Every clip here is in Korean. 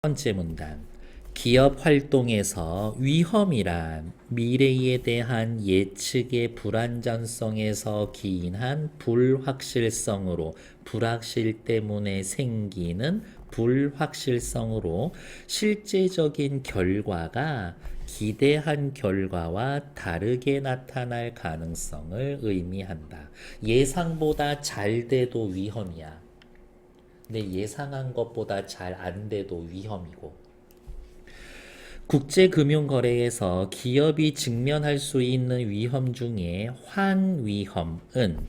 번째 문단. 기업 활동에서 위험이란 미래에 대한 예측의 불안전성에서 기인한 불확실성으로 불확실 때문에 생기는 불확실성으로 실제적인 결과가 기대한 결과와 다르게 나타날 가능성을 의미한다. 예상보다 잘 돼도 위험이야. 근데 예상한 것보다 잘 안 돼도 위험이고, 국제금융거래에서 기업이 직면할 수 있는 위험 중에 환위험은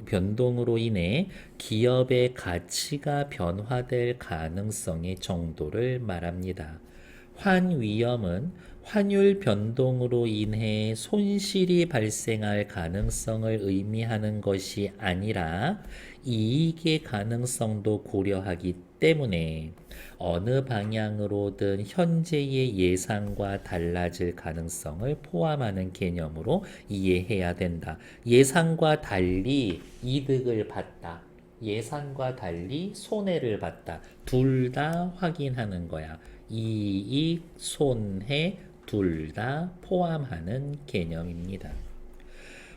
변동으로 인해 기업의 가치가 변화될 가능성의 정도를 말합니다. 환위험은 환율 변동으로 인해 손실이 발생할 가능성을 의미하는 것이 아니라 이익의 가능성도 고려하기 때문에 어느 방향으로든 현재의 예상과 달라질 가능성을 포함하는 개념으로 이해해야 된다. 예상과 달리 이득을 봤다. 예상과 달리 손해를 봤다. 둘 다 확인하는 거야. 이익, 손해 둘 다 포함하는 개념입니다.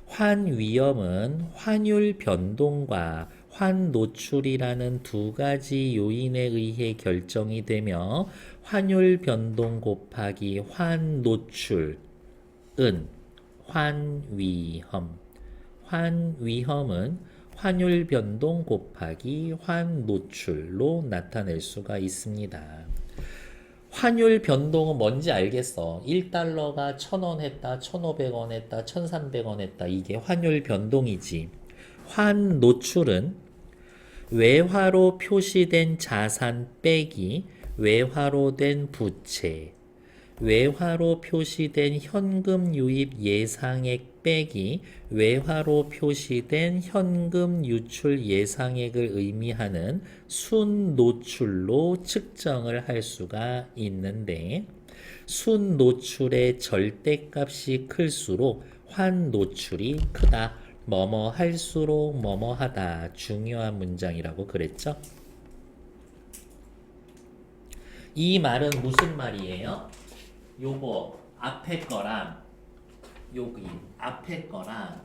환위험은 환율 변동과 환노출이라는 두 가지 요인에 의해 결정이 되며 환율 변동 곱하기 환노출은 환위험. 환위험은 환율 변동 곱하기 환노출로 나타낼 수가 있습니다. 환율 변동은 뭔지 알겠어. 1달러가 1,000원 했다, 1,500원 했다, 1,300원 했다. 이게 환율 변동이지. 환노출은 외화로 표시된 자산 빼기 외화로 된 부채, 외화로 표시된 현금 유입 예상액 빼기 외화로 표시된 현금 유출 예상액을 의미하는 순노출로 측정을 할 수가 있는데, 순노출의 절대값이 클수록 환노출이 크다. 뭐뭐 할수록 뭐뭐 하다. 중요한 문장이라고 그랬죠? 이 말은 무슨 말이에요? 요거 앞에 거랑 여기 앞에 거랑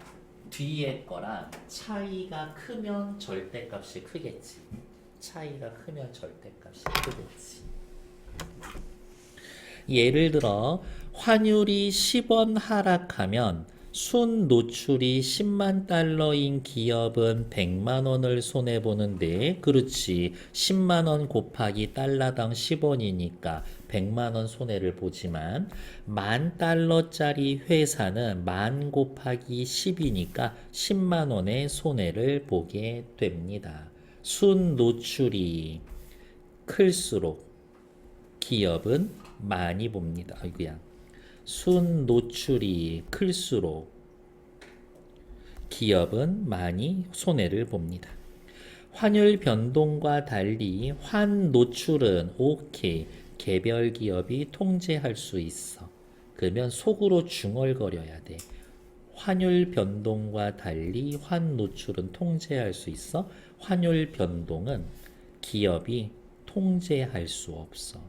뒤에 거랑 차이가 크면 절대값이 크겠지. 차이가 크면 절대값이 크겠지. 예를 들어 환율이 10원 하락하면 순 노출이 10만 달러인 기업은 100만 원을 손해보는데, 그렇지. 10만 원 곱하기 달러당 10원이니까 100만 원 손해를 보지만, 만 달러짜리 회사는 만 곱하기 10이니까 10만 원의 손해를 보게 됩니다. 순 노출이 클수록 기업은 많이 봅니다. 아이고야. 순 노출이 클수록 기업은 많이 손해를 봅니다. 환율 변동과 달리 환 노출은 오케이. 개별 기업이 통제할 수 있어. 그러면 속으로 중얼거려야 돼. 환율 변동과 달리 환 노출은 통제할 수 있어. 환율 변동은 기업이 통제할 수 없어.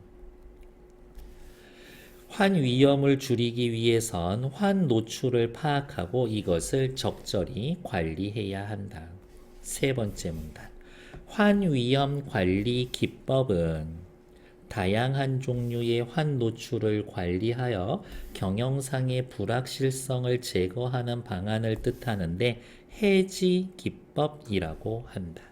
환위험을 줄이기 위해선 환노출을 파악하고 이것을 적절히 관리해야 한다. 세 번째 문단. 환위험 관리 기법은 다양한 종류의 환노출을 관리하여 경영상의 불확실성을 제거하는 방안을 뜻하는데 해지 기법이라고 한다.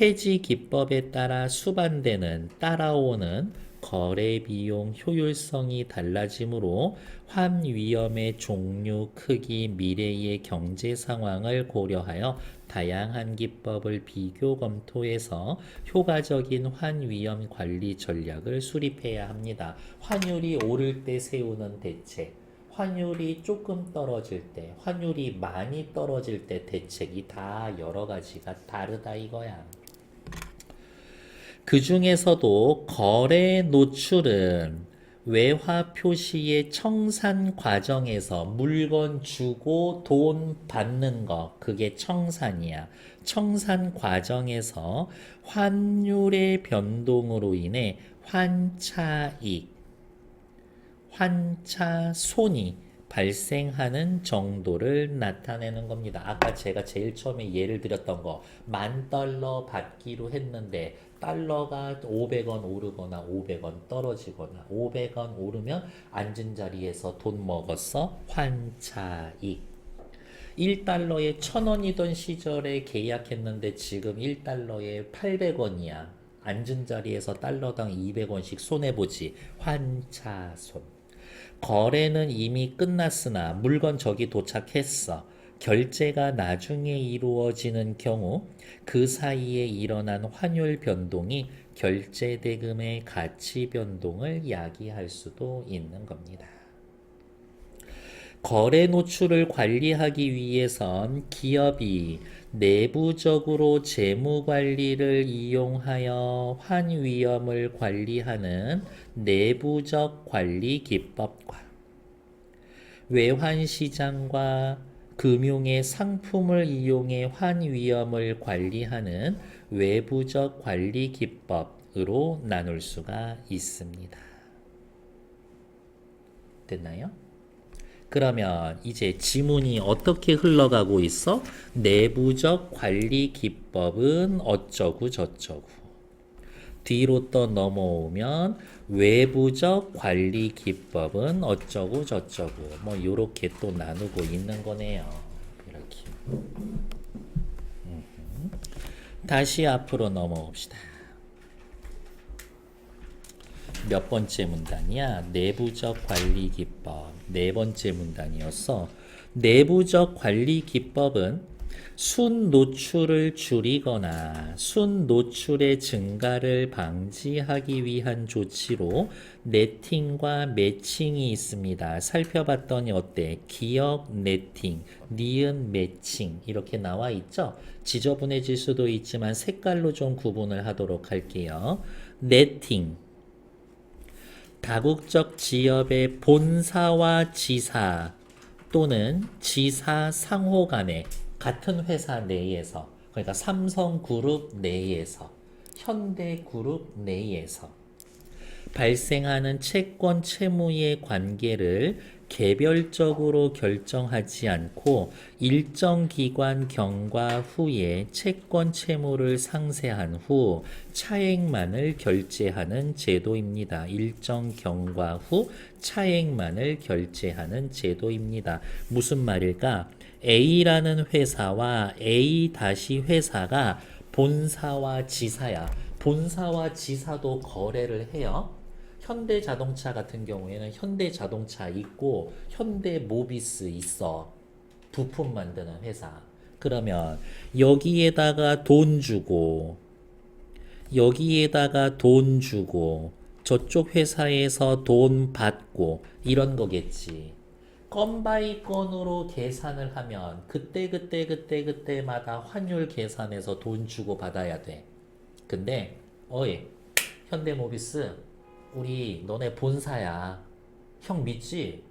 해지 기법에 따라 수반되는 따라오는 거래 비용 효율성이 달라지므로 환위험의 종류, 크기, 미래의 경제 상황을 고려하여 다양한 기법을 비교 검토해서 효과적인 환위험 관리 전략을 수립해야 합니다. 환율이 오를 때 세우는 대책, 환율이 조금 떨어질 때, 환율이 많이 떨어질 때 대책이 다 여러 가지가 다르다 이거야. 그 중에서도 거래 노출은 외화 표시의 청산 과정에서 물건 주고 돈 받는 거, 그게 청산이야. 청산 과정에서 환율의 변동으로 인해 환차익, 환차손이 발생하는 정도를 나타내는 겁니다. 아까 제가 제일 처음에 예를 들었던 거, $10,000 받기로 했는데 달러가 500원 오르거나 500원 떨어지거나 500원 오르면 앉은 자리에서 돈 먹었어. 환차익. 1달러에 1,000원이던 시절에 계약했는데 지금 1달러에 800원이야. 앉은 자리에서 달러당 200원씩 손해보지. 환차손. 거래는 이미 끝났으나 물건 저기 도착했어. 결제가 나중에 이루어지는 경우 그 사이에 일어난 환율 변동이 결제 대금의 가치 변동을 야기할 수도 있는 겁니다. 거래 노출을 관리하기 위해선 기업이 내부적으로 재무 관리를 이용하여 환위험을 관리하는 내부적 관리 기법과 외환시장과 금융의 상품을 이용해 환위험을 관리하는 외부적 관리 기법으로 나눌 수가 있습니다. 됐나요? 그러면 이제 지문이 어떻게 흘러가고 있어? 내부적 관리 기법은 어쩌고 저쩌고. 뒤로 또 넘어오면 외부적 관리 기법은 어쩌고 저쩌고. 뭐 요렇게 또 나누고 있는 거네요. 이렇게. 다시 앞으로 넘어옵시다. 몇 번째 문단이야? 내부적 관리 기법. 네 번째 문단이었어. 내부적 관리 기법은 순 노출을 줄이거나 순 노출의 증가를 방지하기 위한 조치로 네팅과 매칭이 있습니다. 살펴봤더니 어때? 기억 네팅, 니은 매칭 이렇게 나와 있죠? 지저분해질 수도 있지만 색깔로 좀 구분을 하도록 할게요. 네팅. 다국적 지역의 본사와 지사 또는 지사 상호 간에 같은 회사 내에서, 그러니까 삼성그룹 내에서, 현대그룹 내에서 발생하는 채권 채무의 관계를 개별적으로 결정하지 않고 일정 기간 경과 후에 채권 채무를 상쇄한 후 차액만을 결제하는 제도입니다. 일정 경과 후 차액만을 결제하는 제도입니다. 무슨 말일까? A라는 회사와 A-회사가 본사와 지사야. 본사와 지사도 거래를 해요. 현대자동차 같은 경우에는 현대자동차 있고 현대모비스 있어. 부품 만드는 회사. 그러면 여기에다가 돈 주고 저쪽 회사에서 돈 받고 이런 거겠지. 건 바이 건으로 계산을 하면 그때마다 환율 계산해서 돈 주고 받아야 돼. 근데 어이 현대모비스 우리 너네 본사야. 형 믿지?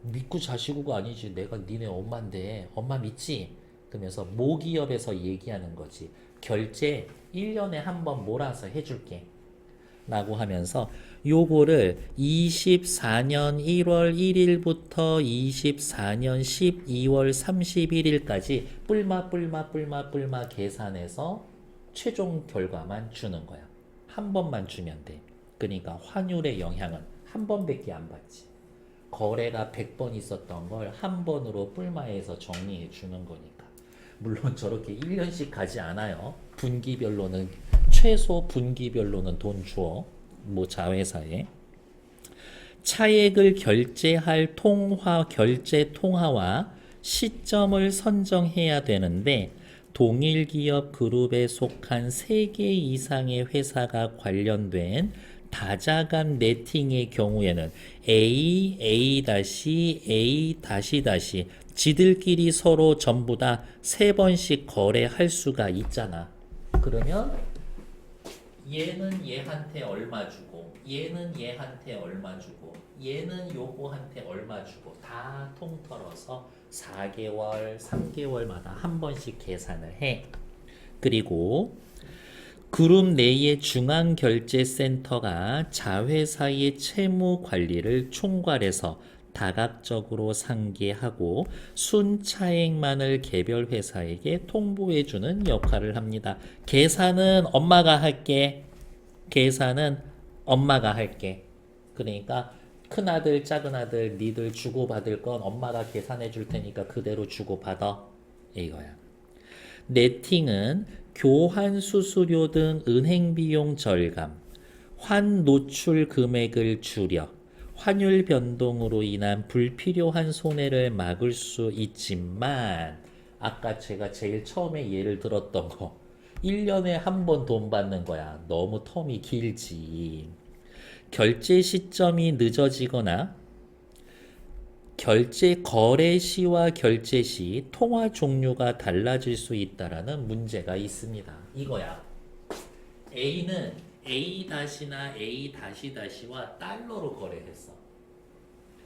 믿고 자시고가 아니지. 내가 니네 엄마인데 엄마 믿지? 그러면서 모기업에서 얘기하는 거지. 결제 1년에 한 번 몰아서 해줄게 라고 하면서 요거를 24년 1월 1일부터 24년 12월 31일까지 뿔마 계산해서 최종 결과만 주는 거야. 한 번만 주면 돼. 그러니까 환율의 영향은 한 번밖에 안 받지. 거래가 100번 있었던 걸 한 번으로 뿔마에서 정리해 주는 거니까. 물론 저렇게 1년씩 가지 않아요. 분기별로는 최소 분기별로는 돈 줘. 뭐 자회사에. 차액을 결제할 결제 통화와 시점을 선정해야 되는데 동일 기업 그룹에 속한 3개 이상의 회사가 관련된 다자간 네팅의 경우에는 A, A-, A-, 지들끼리 서로 전부 다 3번씩 거래할 수가 있잖아. 그러면 얘는 얘한테 얼마 주고 얘는 얘한테 얼마 주고 얘는 요거한테 얼마 주고 다 통틀어서 4개월, 3개월마다 한 번씩 계산을 해. 그리고 그룹 내의 중앙결제센터가 자회사의 채무 관리를 총괄해서 다각적으로 상기하고 순차액만을 개별 회사에게 통보해주는 역할을 합니다. 계산은 엄마가 할게. 계산은 엄마가 할게. 그러니까 큰아들, 작은아들, 니들 주고받을 건 엄마가 계산해 줄 테니까 그대로 주고받아. 이거야. 네팅은 교환 수수료 등 은행 비용 절감, 환 노출 금액을 줄여 환율 변동으로 인한 불필요한 손해를 막을 수 있지만 아까 제가 제일 처음에 예를 들었던 거 1년에 한 번 돈 받는 거야. 너무 텀이 길지. 결제 시점이 늦어지거나 결제 거래 시와 결제 시 통화 종류가 달라질 수 있다라는 문제가 있습니다. 이거야. A는 A-나 A-와 달러로 거래했어.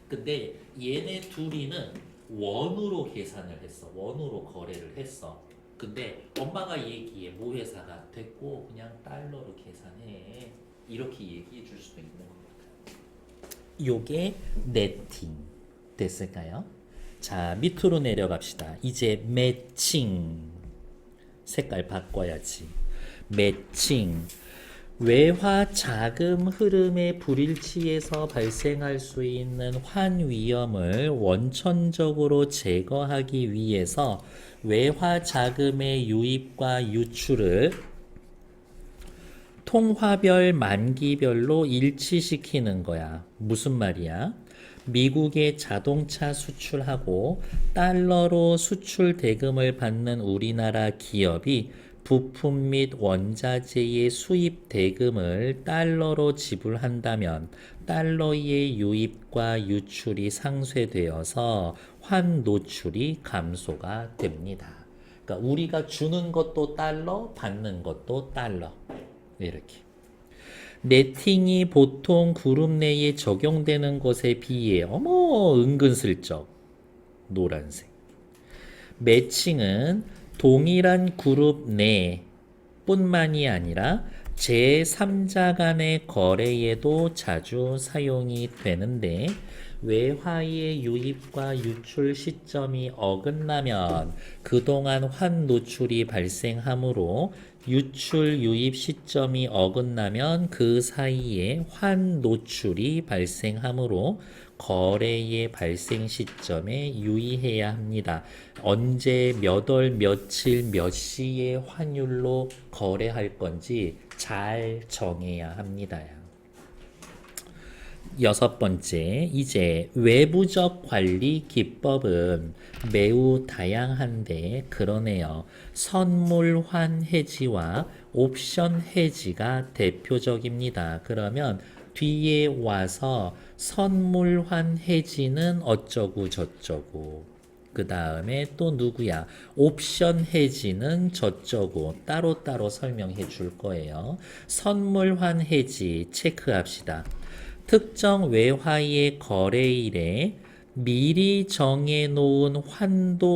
근데 얘네 둘이는 원으로 계산을 했어. 원으로 거래를 했어. 근데 엄마가 얘기해. 모 회사가 됐고 그냥 달러로 계산해. 이렇게 얘기해 줄 수도 있는 겁니다. 요게 네팅 됐을까요? 자, 밑으로 내려갑시다. 이제 매칭. 색깔 바꿔야지. 매칭. 외화 자금 흐름의 불일치에서 발생할 수 있는 환 위험을 원천적으로 제거하기 위해서 외화 자금의 유입과 유출을 통화별 만기별로 일치시키는 거야. 무슨 말이야? 미국에 자동차 수출하고 달러로 수출 대금을 받는 우리나라 기업이 부품 및 원자재의 수입 대금을 달러로 지불한다면 달러의 유입과 유출이 상쇄되어서 환 노출이 감소가 됩니다. 그러니까 우리가 주는 것도 달러, 받는 것도 달러. 이렇게. 네팅이 보통 그룹 내에 적용되는 것에 비해 은근슬쩍 노란색. 매칭은 동일한 그룹 내 뿐만이 아니라 제3자 간의 거래에도 자주 사용이 되는데 외화의 유입과 유출 시점이 어긋나면 그동안 환 노출이 발생하므로 유출 유입 시점이 어긋나면 그 사이에 환 노출이 발생하므로 거래의 발생 시점에 유의해야 합니다. 언제 몇 월 며칠 몇 시에 환율로 거래할 건지 잘 정해야 합니다. 여섯 번째, 이제 외부적 관리 기법은 매우 다양한데 그러네요. 선물환 해지와 옵션 해지가 대표적입니다. 그러면 뒤에 와서 선물환 해지는 어쩌고 저쩌고 그 다음에 또 누구야? 옵션 해지는 저쩌고 따로따로 설명해 줄 거예요. 선물환 해지 체크합시다. 특정 외화의 거래일에 미리 정해놓은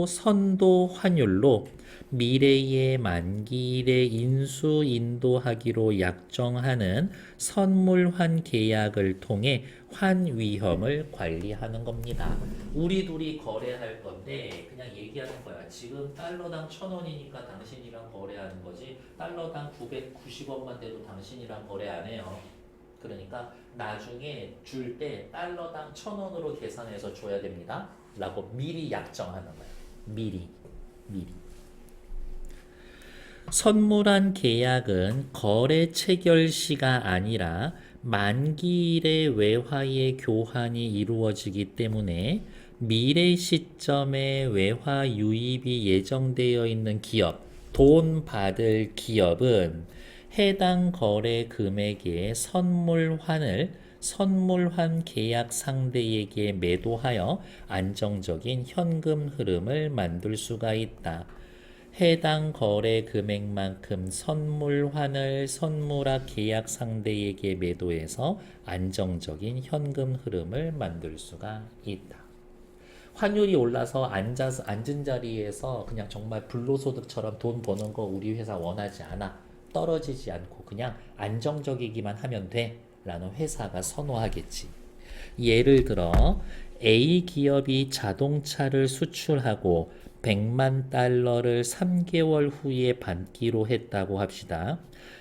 선도 환율로 미래의 만기일에 인수 인도하기로 약정하는 선물환 계약을 통해 환 위험을 관리하는 겁니다. 우리 둘이 거래할 건데 그냥 얘기하는 거야. 지금 달러당 1,000원이니까 당신이랑 거래하는 거지. 달러당 990원만 돼도 당신이랑 거래 안 해요. 그러니까 나중에 줄 때 달러당 1,000원으로 계산해서 줘야 됩니다. 라고 미리 약정하는 거야. 미리. 선물한 계약은 거래 체결 시가 아니라 만기일의 외화의 교환이 이루어지기 때문에 미래 시점에 외화 유입이 예정되어 있는 기업, 돈 받을 기업은 해당 거래 금액의 선물환 계약 상대에게 매도하여 안정적인 현금 흐름을 만들 수가 있다. 해당 거래 금액만큼 선물환을 선물화 계약 상대에게 매도해서 안정적인 현금 흐름을 만들 수가 있다. 환율이 올라서 앉은 자리에서 그냥 정말 불로소득처럼 돈 버는 거 우리 회사 원하지 않아. 떨어지지 않고 그냥 안정적이기만 하면 돼. 라는 회사가 선호하겠지. 예를 들어 A 기업이 자동차를 수출하고 100만 달러를 3개월 후에 받기로 했다고 합시다.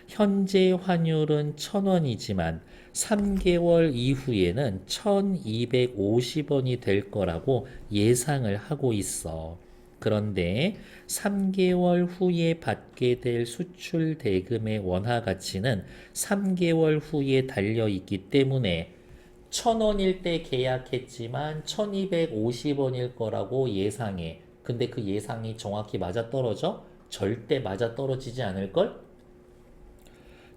현재 환율은 1,000원이지만 3개월 이후에는 1,250원이 될 거라고 예상을 하고 있어. 그런데 3개월 후에 받게 될 수출 대금의 원화 가치는 3개월 후에 달려 있기 때문에 1,000원일 때 계약했지만 1,250원일 거라고 예상해. 근데 그 예상이 정확히 맞아떨어져? 절대 맞아떨어지지 않을걸?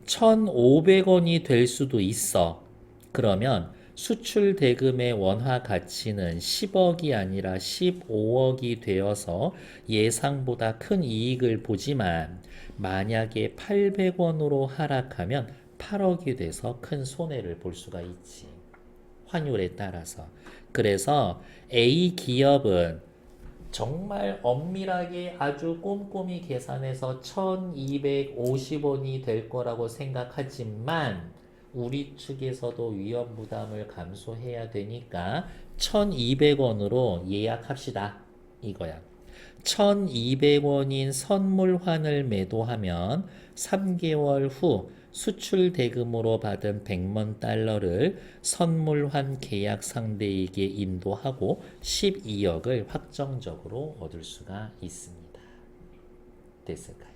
1,500원이 될 수도 있어. 그러면 수출 대금의 원화 가치는 10억이 아니라 15억이 되어서 예상보다 큰 이익을 보지만 만약에 800원으로 하락하면 8억이 돼서 큰 손해를 볼 수가 있지. 환율에 따라서. 그래서 A 기업은 정말 엄밀하게 아주 꼼꼼히 계산해서 1,250원이 될 거라고 생각하지만 우리 측에서도 위험 부담을 감수해야 되니까 1,200원으로 예약합시다. 이거야. 1,200원인 선물환을 매도하면 3개월 후 수출 대금으로 받은 100만 달러를 선물환 계약 상대에게 인도하고 12억을 확정적으로 얻을 수가 있습니다. 됐을까요?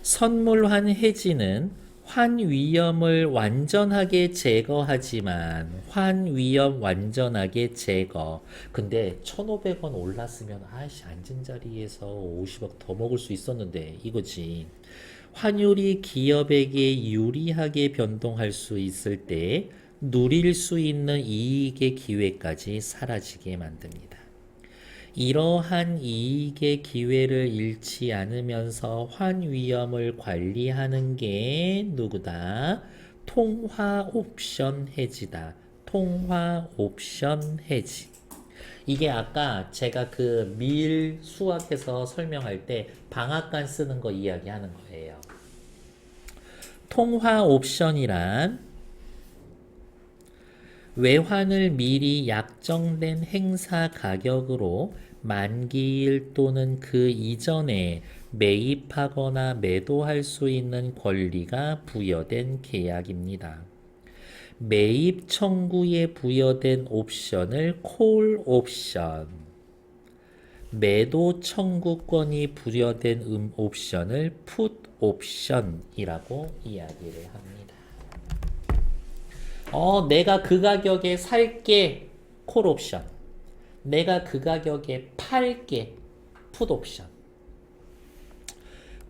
선물환 해지는 환위험을 완전하게 제거하지만 환위험 완전하게 제거. 근데 1,500원 올랐으면 아이씨 앉은 자리에서 50억 더 먹을 수 있었는데 이거지. 환율이 기업에게 유리하게 변동할 수 있을 때 누릴 수 있는 이익의 기회까지 사라지게 만듭니다. 이러한 이익의 기회를 잃지 않으면서 환위험을 관리하는 게 누구다? 통화 옵션 해지다. 통화 옵션 해지. 이게 아까 제가 그 밀 수학에서 설명할 때 방앗간 쓰는 거 이야기하는 거예요. 통화 옵션이란 외환을 미리 약정된 행사 가격으로 만기일 또는 그 이전에 매입하거나 매도할 수 있는 권리가 부여된 계약입니다. 매입 청구에 부여된 옵션을 콜 옵션, 매도 청구권이 부여된 옵션을 풋 옵션이라고 이야기를 합니다. 내가 그 가격에 살게 콜 옵션. 내가 그 가격에 팔게 풋 옵션.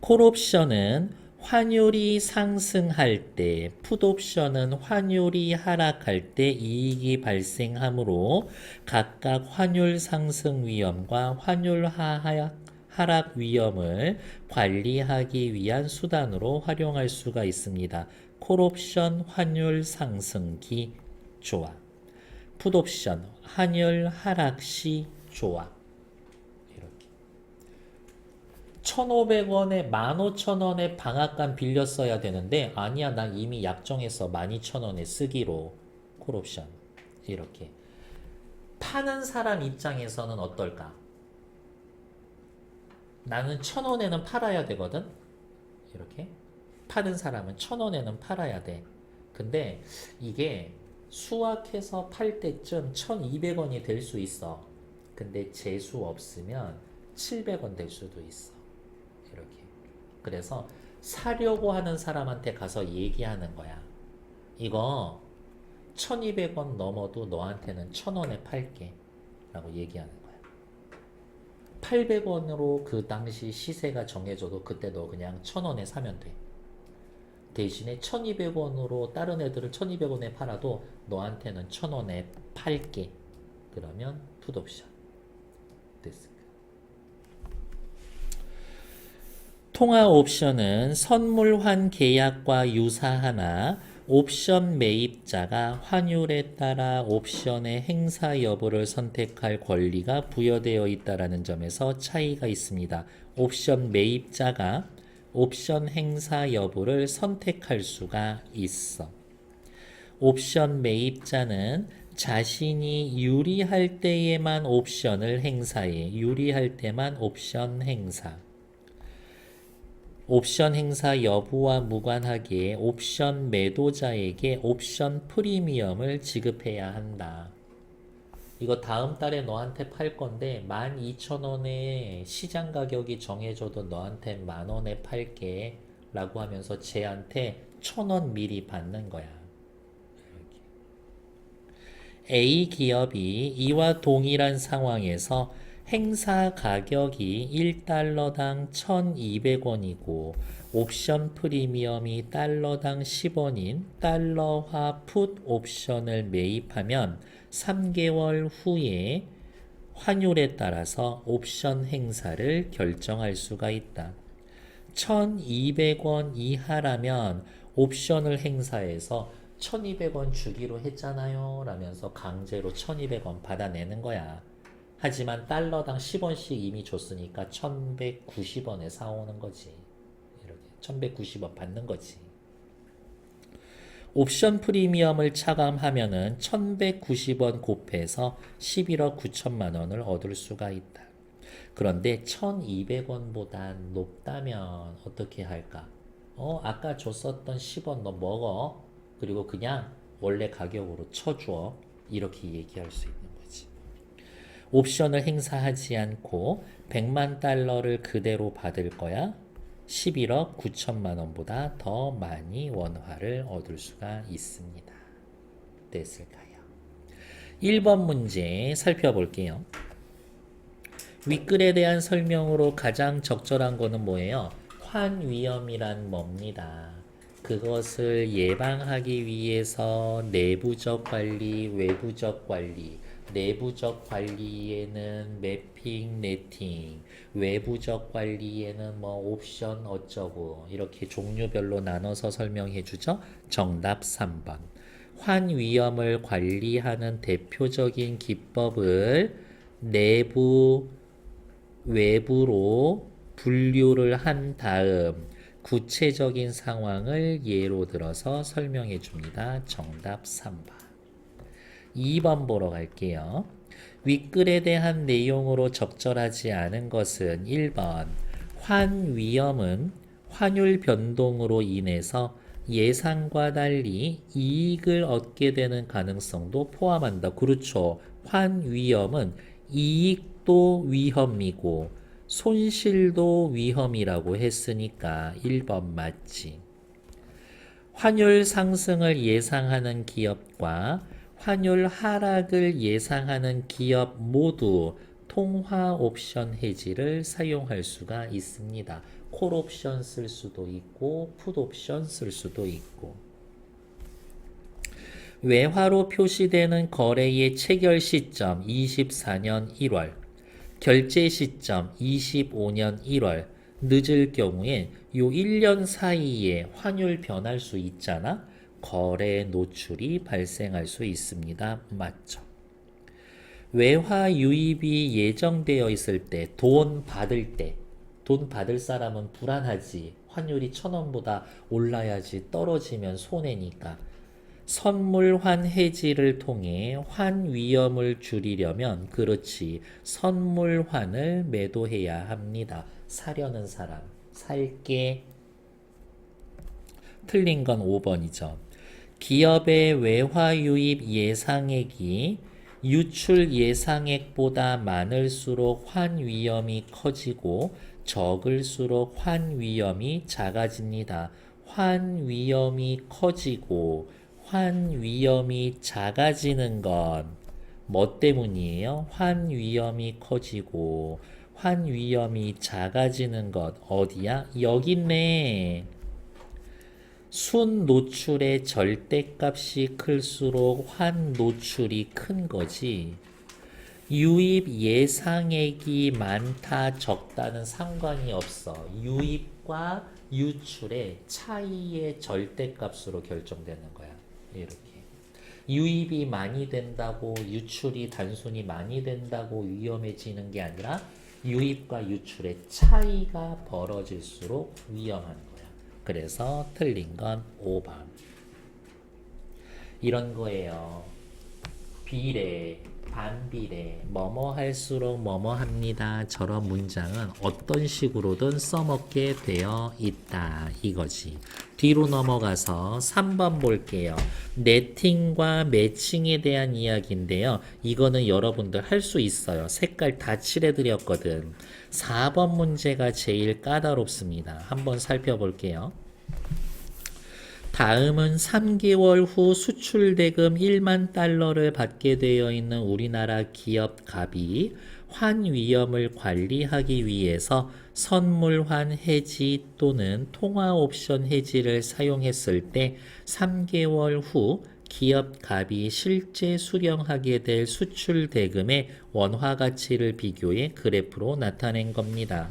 콜 옵션은 환율이 상승할 때, 풋 옵션은 환율이 하락할 때 이익이 발생하므로 각각 환율 상승 위험과 환율 하락 위험을 관리하기 위한 수단으로 활용할 수가 있습니다. 콜옵션 환율 상승기 조합, 풋옵션 환율 하락시 조합. 이렇게 1,500원에 15,000원에 방앗간 빌렸어야 되는데 아니야 난 이미 약정해서 12,000원에 쓰기로 콜옵션. 이렇게 파는 사람 입장에서는 어떨까? 나는 1,000원에는 팔아야 되거든. 이렇게 파는 사람은 1,000원에는 팔아야 돼. 근데 이게 수확해서 팔 때쯤 1,200원이 될 수 있어. 근데 재수 없으면 700원 될 수도 있어. 이렇게. 그래서 사려고 하는 사람한테 가서 얘기하는 거야. 이거 1,200원 넘어도 너한테는 1,000원에 팔게. 라고 얘기하는 거야. 800원으로 그 당시 시세가 정해져도 그때 너 그냥 1,000원에 사면 돼. 대신에 1,200원으로 다른 애들을 1,200원에 팔아도 너한테는 1,000원에 팔게. 그러면 풋옵션. 됐습니다. 통화 옵션은 선물환 계약과 유사하나 옵션 매입자가 환율에 따라 옵션의 행사 여부를 선택할 권리가 부여되어 있다는 점에서 차이가 있습니다. 옵션 매입자가 옵션 행사 여부를 선택할 수가 있어. 옵션 매입자는 자신이 유리할 때에만 옵션을 행사해. 유리할 때만 옵션 행사. 옵션 행사 여부와 무관하게 옵션 매도자에게 옵션 프리미엄을 지급해야 한다. 이거 다음 달에 너한테 팔 건데 12,000원에 시장 가격이 정해져도 너한테 10,000원에 팔게 라고 하면서 쟤한테 1,000원 미리 받는 거야. A 기업이 이와 동일한 상황에서 행사 가격이 1달러당 1,200원이고 옵션 프리미엄이 달러당 10원인 달러화 풋 옵션을 매입하면 3개월 후에 환율에 따라서 옵션 행사를 결정할 수가 있다. 1,200원 이하라면 옵션을 행사해서 1,200원 주기로 했잖아요 라면서 강제로 1,200원 받아내는 거야. 하지만 달러당 10원씩 이미 줬으니까 1,190원에 사오는 거지. 이렇게 1,190원 받는 거지. 옵션 프리미엄을 차감하면은 1,190원 곱해서 11억 9천만 원을 얻을 수가 있다. 그런데 1,200원보다 높다면 어떻게 할까? 아까 줬었던 10원 너 먹어. 그리고 그냥 원래 가격으로 쳐줘. 이렇게 얘기할 수 있는 거지. 옵션을 행사하지 않고 100만 달러를 그대로 받을 거야. 11억 9천만 원보다 더 많이 원화를 얻을 수가 있습니다. 됐을까요? 1번 문제 살펴볼게요. 윗글에 대한 설명으로 가장 적절한 거는 뭐예요? 환위험이란 뭡니다. 그것을 예방하기 위해서 내부적 관리, 외부적 관리, 내부적 관리에는 매핑, 네팅, 외부적 관리에는 뭐 옵션 어쩌고 이렇게 종류별로 나눠서 설명해 주죠. 정답 3번. 환위험을 관리하는 대표적인 기법을 내부, 외부로 분류를 한 다음 구체적인 상황을 예로 들어서 설명해 줍니다. 정답 3번. 2번 보러 갈게요. 윗글에 대한 내용으로 적절하지 않은 것은 1번. 환위험은 환율 변동으로 인해서 예상과 달리 이익을 얻게 되는 가능성도 포함한다. 그렇죠. 환위험은 이익도 위험이고 손실도 위험이라고 했으니까 1번 맞지. 환율 상승을 예상하는 기업과 환율 하락을 예상하는 기업 모두 통화 옵션 해지를 사용할 수가 있습니다. 콜 옵션 쓸 수도 있고 풋 옵션 쓸 수도 있고. 외화로 표시되는 거래의 체결 시점 24년 1월 결제 시점 25년 1월 늦을 경우에 요 1년 사이에 환율 변할 수 있잖아. 거래 노출이 발생할 수 있습니다. 맞죠? 외화 유입이 예정되어 있을 때 돈 받을 사람은 불안하지. 환율이 1,000원보다 올라야지 떨어지면 손해니까. 선물환 해지를 통해 환 위험을 줄이려면 그렇지 선물환을 매도해야 합니다. 사려는 사람 살게. 틀린 건 5번이죠. 기업의 외화 유입 예상액이 유출 예상액보다 많을수록 환 위험이 커지고 적을수록 환 위험이 작아집니다. 환 위험이 커지고 환 위험이 작아지는 건 뭐 때문이에요? 환 위험이 커지고 환 위험이 작아지는 것 어디야? 여기 있네. 순 노출의 절대값이 클수록 환 노출이 큰 거지. 유입 예상액이 많다 적다는 상관이 없어. 유입 유입과 유출의 차이의 절대값으로 결정되는 거야. 이렇게. 유입이 많이 된다고 유출이 단순히 많이 된다고 위험해지는 게 아니라 유입과 유출의 차이가 벌어질수록 위험한 거야. 그래서 틀린 건 5번. 이런 거예요. 비례, 반비례, 뭐뭐 할수록 뭐뭐 합니다. 저런 문장은 어떤 식으로든 써먹게 되어 있다. 이거지. 뒤로 넘어가서 3번 볼게요. 네팅과 매칭에 대한 이야기인데요. 이거는 여러분들 할 수 있어요. 색깔 다 칠해드렸거든. 4번 문제가 제일 까다롭습니다. 한번 살펴볼게요. 다음은 3개월 후 수출대금 1만 달러를 받게 되어 있는 우리나라 기업 갑이 환 위험을 관리하기 위해서 선물환 해지 또는 통화 옵션 해지를 사용했을 때 3개월 후 기업 갑이 실제 수령하게 될 수출 대금의 원화 가치를 비교해 그래프로 나타낸 겁니다.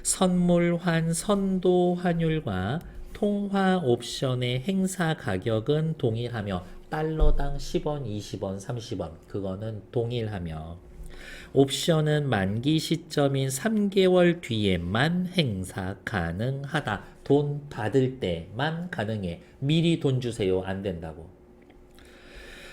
선물환 선도 환율과 통화 옵션의 행사 가격은 동일하며 달러당 10원, 20원, 30원 그거는 동일하며 옵션은 만기 시점인 3개월 뒤에만 행사 가능하다. 돈 받을 때만 가능해. 미리 돈 주세요. 안 된다고.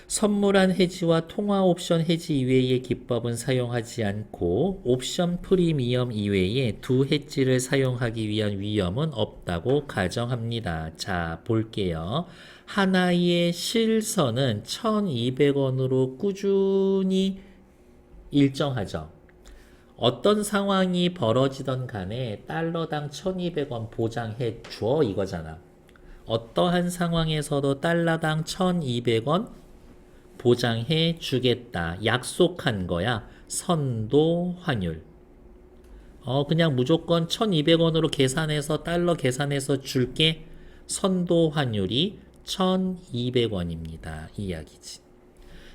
선물한 해지와 통화 옵션 해지 이외의 기법은 사용하지 않고 옵션 프리미엄 이외에 두 해지를 사용하기 위한 위험은 없다고 가정합니다. 자, 볼게요. 하나의 실선은 1,200원으로 꾸준히 일정하죠. 어떤 상황이 벌어지던 간에 달러당 1,200원 보장해 줘 이거잖아. 어떠한 상황에서도 달러당 1,200원 보장해 주겠다. 약속한 거야. 선도 환율. 그냥 무조건 1,200원으로 계산해서 달러 계산해서 줄게. 선도 환율이 1,200원입니다. 이야기지.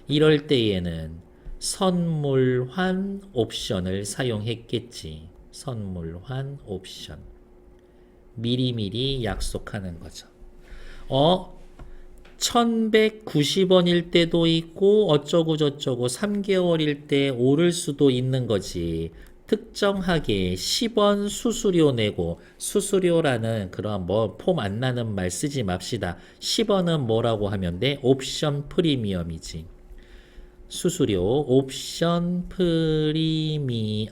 이럴 때에는 선물환 옵션을 사용했겠지. 선물환 옵션. 미리미리 약속하는 거죠. 1,190원일 때도 있고 어쩌고 저쩌고 3개월일 때 오를 수도 있는 거지. 특정하게 10원 수수료 내고 수수료라는 그런 폼 안 나는 말 쓰지 맙시다. 10원은 뭐라고 하면 돼? 옵션 프리미엄이지. 수수료 옵션 프리미엄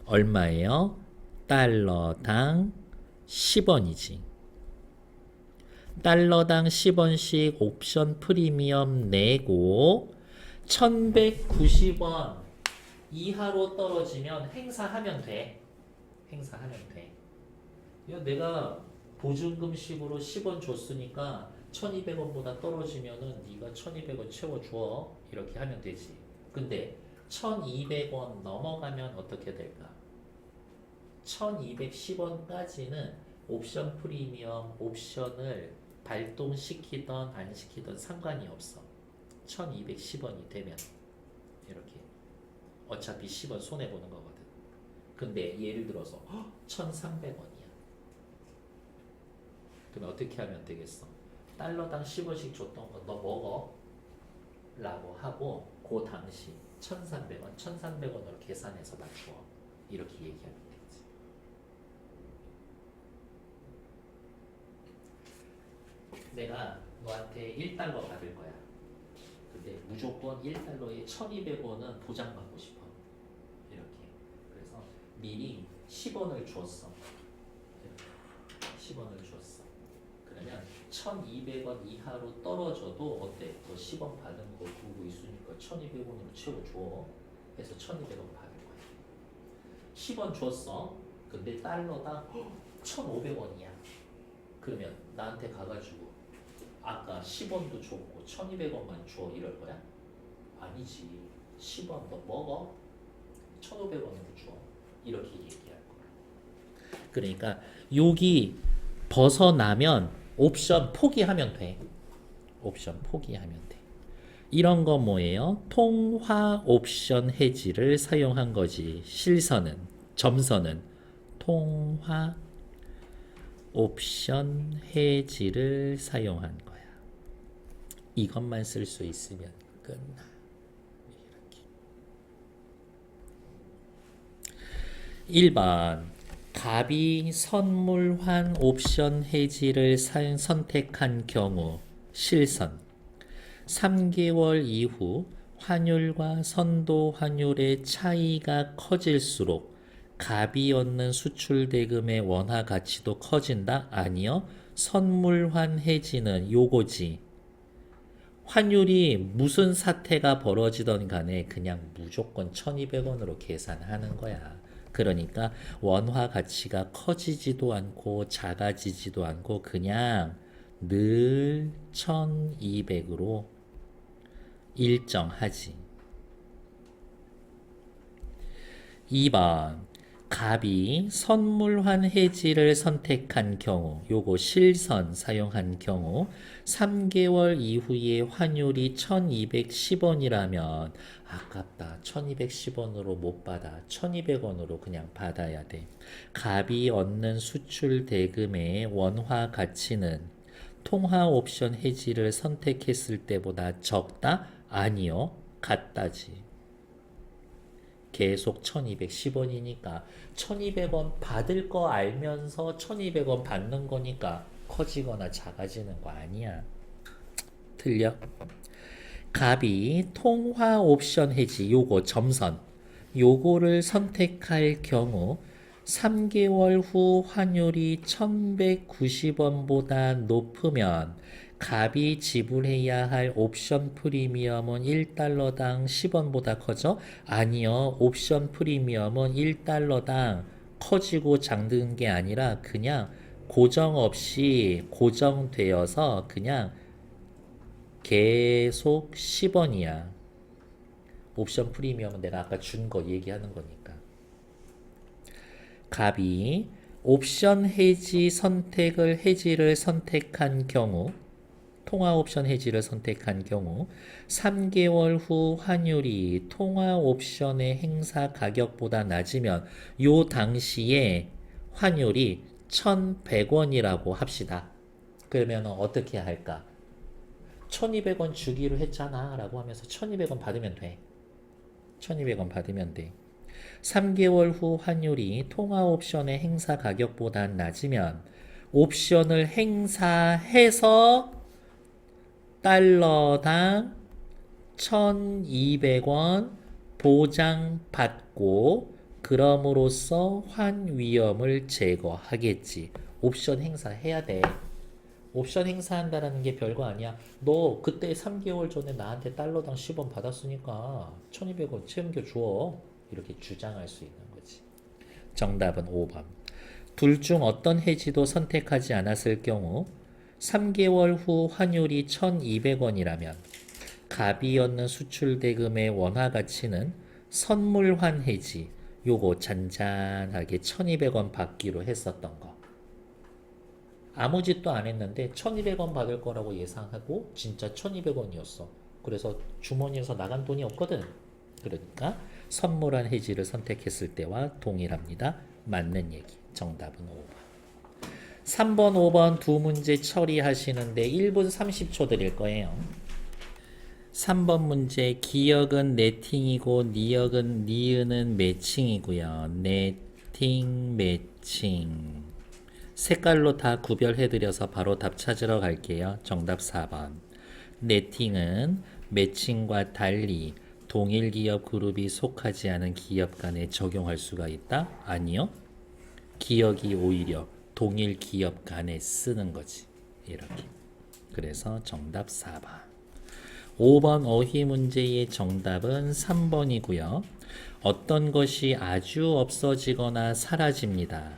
얼마예요? 달러당 10원이지. 달러당 10원씩 옵션 프리미엄 내고 1,190원 이하로 떨어지면 행사하면 돼. 행사하면 돼. 야, 내가 보증금식으로 10원 줬으니까 1,200원보다 떨어지면은 네가 1,200원 채워줘. 이렇게 하면 되지. 근데 1,200원 넘어가면 어떻게 될까? 1,210원까지는 옵션 프리미엄 옵션을 발동시키던 안 시키던 상관이 없어. 1,210원이 되면 이렇게 어차피 10원 손해보는 거거든. 근데 예를 들어서 1,300원이야. 그럼 어떻게 하면 되겠어? 달러당 10원씩 줬던 거 너 먹어 라고 하고 그 당시 1,300원 1,300원으로 계산해서 맞춰. 이렇게 얘기하면 되지. 내가 너한테 1달러 받을 거야. 근데 무조건 1달러에 1,200원은 보장받고 싶어. 이렇게. 그래서 미리 10원을 줬어. 10원을 줬어. 그러면 1,200원 이하로 떨어져도 어때? 너 10원 받은 거 두고 있으니까 1,200원으로 채워줘. 해서 1,200원 받을 거야. 10원 줬어. 근데 달러당 1,500원이야. 그러면 나한테 가가지고 아까 10원도 줬고 1,200원만 줘 이럴 거야? 아니지. 10원 너 먹어. 1,500원으로 줘. 이렇게 얘기할 거야. 그러니까 여기 벗어나면 옵션 포기하면 돼. 옵션 포기하면 돼. 이런 거 뭐예요? 통화 옵션 해지를 사용한 거지. 실선은, 점선은 통화 옵션 해지를 사용한 거야. 이것만 쓸 수 있으면 끝나. 이렇게. 1번 갑이 선물환 옵션 해지를 선택한 경우 실선. 3개월 이후 환율과 선도 환율의 차이가 커질수록 갑이 얻는 수출 대금의 원화 가치도 커진다? 아니요. 선물환 해지는 요거지. 환율이 무슨 사태가 벌어지던 간에 그냥 무조건 1200원으로 계산하는 거야. 그러니까 원화 가치가 커지지도 않고 작아지지도 않고 그냥 늘 1200으로 일정하지. 2번 갑이 선물환 해지를 선택한 경우 요거 실선 사용한 경우 3개월 이후에 환율이 1210원이라면 아깝다. 1210원으로 못 받아. 1200원으로 그냥 받아야 돼. 갑이 얻는 수출 대금의 원화 가치는 통화 옵션 해지를 선택했을 때보다 적다? 아니요. 같다지. 계속 1210원이니까 1200원 받을 거 알면서 1200원 받는 거니까 커지거나 작아지는 거 아니야. 틀려? 갑이 통화 옵션 해지 요거 점선 요거를 선택할 경우 3개월 후 환율이 1190원보다 높으면 갑이 지불해야 할 옵션 프리미엄은 1달러당 10원보다 커져? 아니요. 옵션 프리미엄은 1달러당 커지고 작는 게 아니라 그냥 고정 없이 고정되어서 그냥 계속 10원이야. 옵션 프리미엄은 내가 아까 준 거 얘기하는 거니까. 갑이 옵션 해지를 선택한 경우 통화 옵션 해지를 선택한 경우 3개월 후 환율이 통화 옵션의 행사 가격보다 낮으면 요 당시에 환율이 1100원이라고 합시다. 그러면 어떻게 할까? 1200원 주기로 했잖아 라고 하면서 1200원 받으면 돼. 1200원 받으면 돼. 3개월 후 환율이 통화 옵션의 행사 가격보다 낮으면 옵션을 행사해서 달러당 1200원 보장받고 그럼으로써 환위험을 제거하겠지. 옵션 행사해야 돼. 옵션 행사한다라는 게 별거 아니야. 너 그때 3개월 전에 나한테 달러당 10원 받았으니까 1200원 챙겨줘. 이렇게 주장할 수 있는 거지. 정답은 5번. 둘 중 어떤 해지도 선택하지 않았을 경우 3개월 후 환율이 1200원이라면 갑이 얻는 수출 대금의 원화 가치는 선물환 해지 요거 잔잔하게 1200원 받기로 했었던 거. 아무 짓도 안 했는데 1200원 받을 거라고 예상하고 진짜 1200원이었어. 그래서 주머니에서 나간 돈이 없거든. 그러니까 선물환 해지를 선택했을 때와 동일합니다. 맞는 얘기. 정답은 5번. 3번, 5번 두 문제 처리하시는데 1분 30초 드릴 거예요. 3번 문제 기역은 네팅이고 니은은 매칭이고요. 네팅, 매칭. 색깔로 다 구별해드려서 바로 답 찾으러 갈게요. 정답 4번. 네팅은 매칭과 달리 동일 기업 그룹이 속하지 않은 기업 간에 적용할 수가 있다? 아니요. 기역이 오히려 동일 기업 간에 쓰는 거지. 이렇게. 그래서 정답 4번. 5번 어휘 문제의 정답은 3번이고요. 어떤 것이 아주 없어지거나 사라집니다.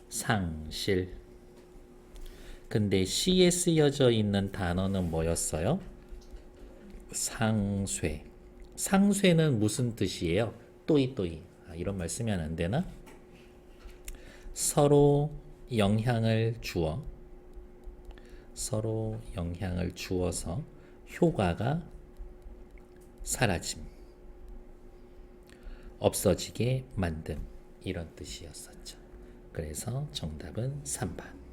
상실. 근데 C에 쓰여져 있는 단어는 뭐였어요? 상쇄. 상쇄는 무슨 뜻이에요? 또이. 이런 말 쓰면 안 되나? 서로 영향을 주어서 효과가 사라짐, 없어지게 만듦 이런 뜻이었었죠. 그래서 정답은 3번.